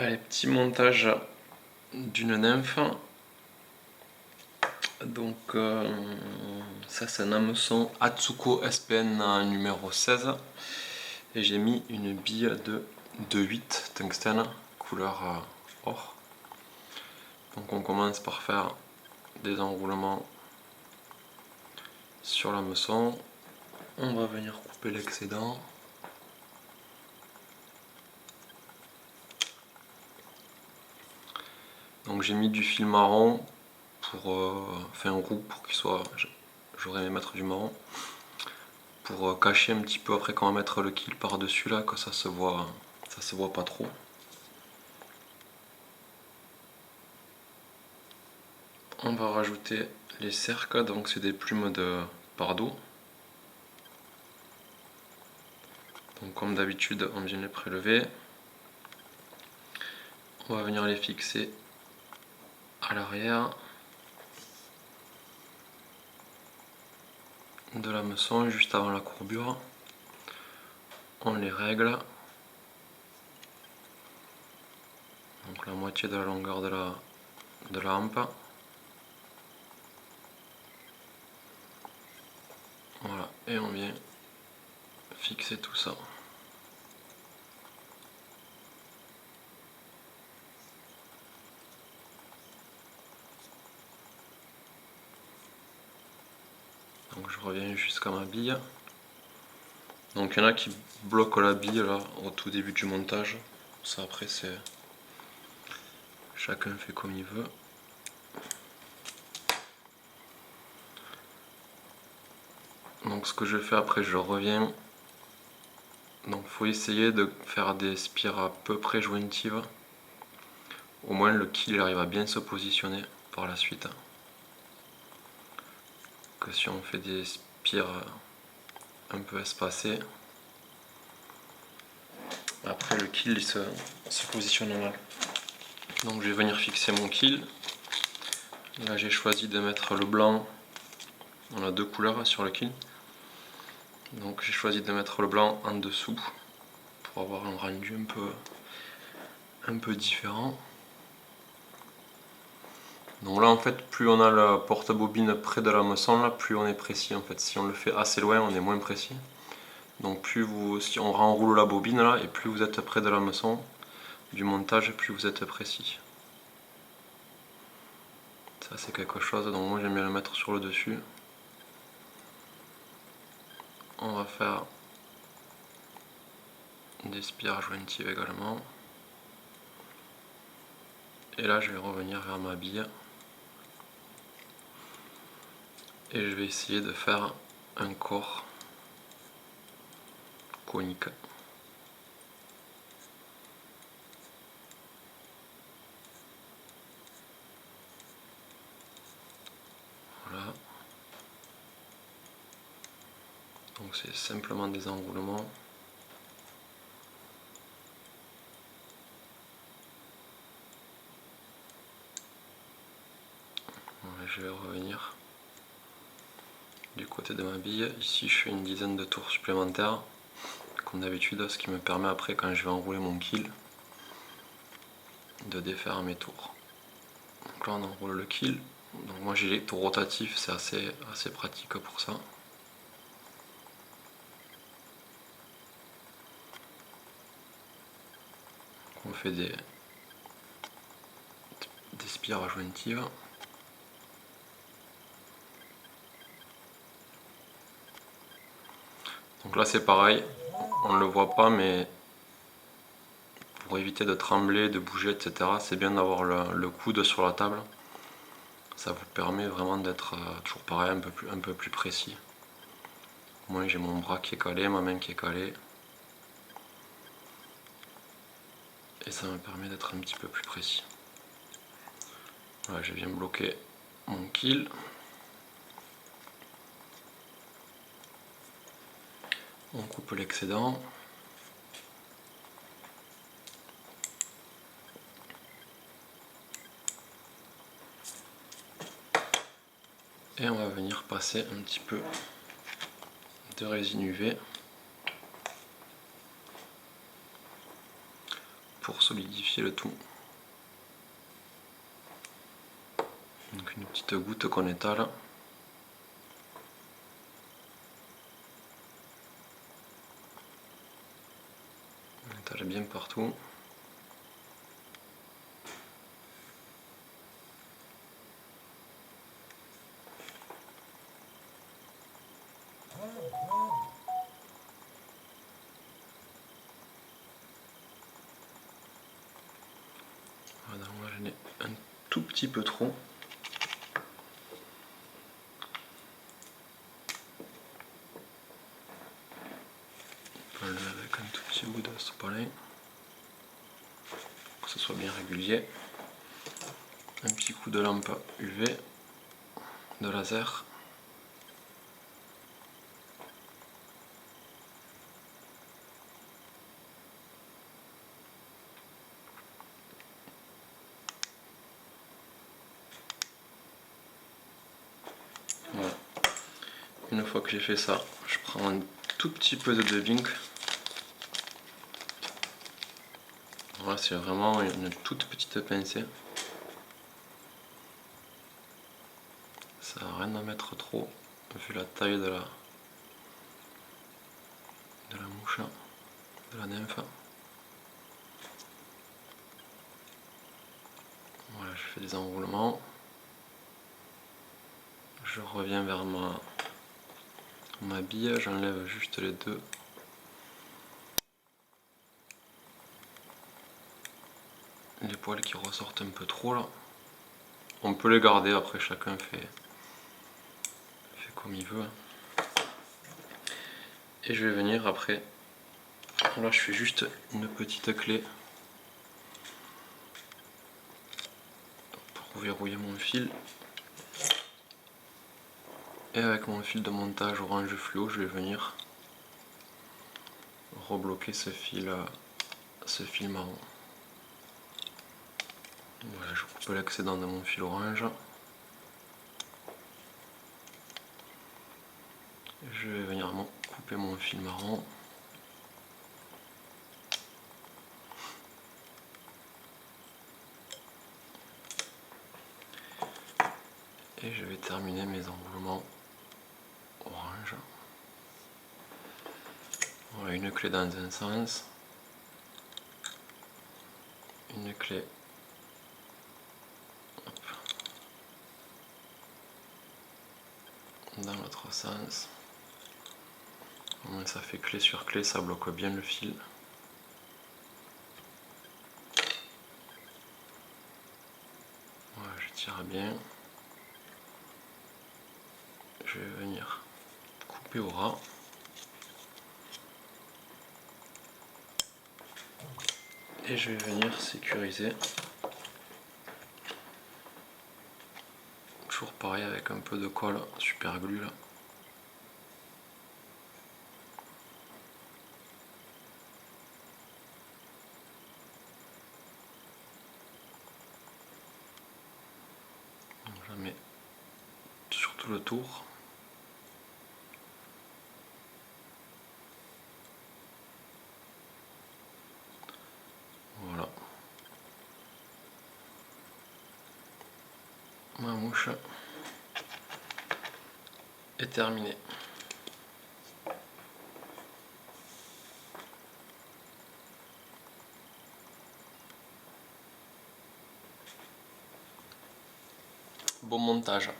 Allez, petit montage d'une nymphe. Donc ça c'est un hameçon Atsuko SPN numéro 16 et j'ai mis une bille de 8 tungstène couleur or. Donc on commence par faire des enroulements sur l'hameçon. On va venir couper l'excédent. Donc j'ai mis du fil marron pour enfin roux pour qu'il soit, j'aurais aimé mettre du marron pour cacher un petit peu après quand on va mettre le kill par dessus là, que ça se voit pas trop. On va rajouter les cercles, donc c'est des plumes de pardot. Donc comme d'habitude on vient les prélever. On va venir les fixer à l'arrière de l'hameçon, juste avant la courbure. On les règle. Donc la moitié de la longueur de la hampe. Voilà, et on vient fixer tout ça. Donc je reviens jusqu'à ma bille. Donc il y en a qui bloquent la bille là au tout début du montage. Ça après c'est chacun fait comme il veut. Donc ce que je fais après, je reviens. Donc il faut essayer de faire des spires à peu près jointives. Au moins le kill arrive à bien se positionner par la suite. Que si on fait des spires un peu espacées, après le kill il se positionne mal. Donc je vais venir fixer mon kill. Là j'ai choisi de mettre le blanc. On a deux couleurs sur le kill. Donc j'ai choisi de mettre le blanc en dessous pour avoir un rendu un peu différent. Donc là en fait plus on a la porte-bobine près de l'hameçon là, plus on est précis en fait. Si on le fait assez loin on est moins précis. Donc si on renroule la bobine là et plus vous êtes près de l'hameçon du montage, plus vous êtes précis. Ça c'est quelque chose, donc moi j'aime bien le mettre sur le dessus. On va faire des spires jointives également. Et là je vais revenir vers ma bille. Et je vais essayer de faire un corps conique. Voilà. Donc c'est simplement des enroulements. Voilà, je vais revenir du côté de ma bille. Ici je fais une dizaine de tours supplémentaires, comme d'habitude, ce qui me permet après quand je vais enrouler mon kill de défaire mes tours. Donc là on enroule le kill. Donc moi j'ai les tours rotatifs, c'est assez pratique pour ça. On fait des spires jointives. Donc là c'est pareil, on ne le voit pas mais pour éviter de trembler, de bouger, etc. c'est bien d'avoir le coude sur la table. Ça vous permet vraiment d'être toujours pareil, un peu plus précis. Moi j'ai mon bras qui est calé, ma main qui est calée. Et ça me permet d'être un petit peu plus précis. Voilà, je viens bloquer mon kill. On coupe l'excédent. Et on va venir passer un petit peu de résine UV pour solidifier le tout. Donc une petite goutte qu'on étale. On étale bien partout. Voilà, moi j'en ai un tout petit peu trop. On peut le lever avec un tout petit bout de sopalin pour que ce soit bien régulier. Un petit coup de lampe UV, de laser. Voilà. Une fois que j'ai fait ça, je prends un tout petit peu de dubbing. Voilà, c'est vraiment une toute petite pincée. Ça n'a rien à mettre trop, vu la taille de la mouche, de la nymphe. Voilà, je fais des enroulements. Je reviens vers ma bille, j'enlève juste les poils qui ressortent un peu trop là. On peut les garder, après chacun fait comme il veut. Et je vais venir après, là je fais juste une petite clé pour verrouiller mon fil. Et avec mon fil de montage orange fluo, je vais venir rebloquer ce fil marron. Voilà, je coupe l'excédent de mon fil orange. Je vais venir couper mon fil marron. Et je vais terminer mes enroulements orange. Voilà, une clé dans un sens, une clé dans l'autre sens. Ça fait clé sur clé, ça bloque bien le fil. Voilà, je tire bien. Je vais venir couper au ras. Et je vais venir sécuriser. Toujours pareil avec un peu de colle super glue là. Donc, je mets sur tout le tour. Voilà. Ma mouche est terminée. Bon montage.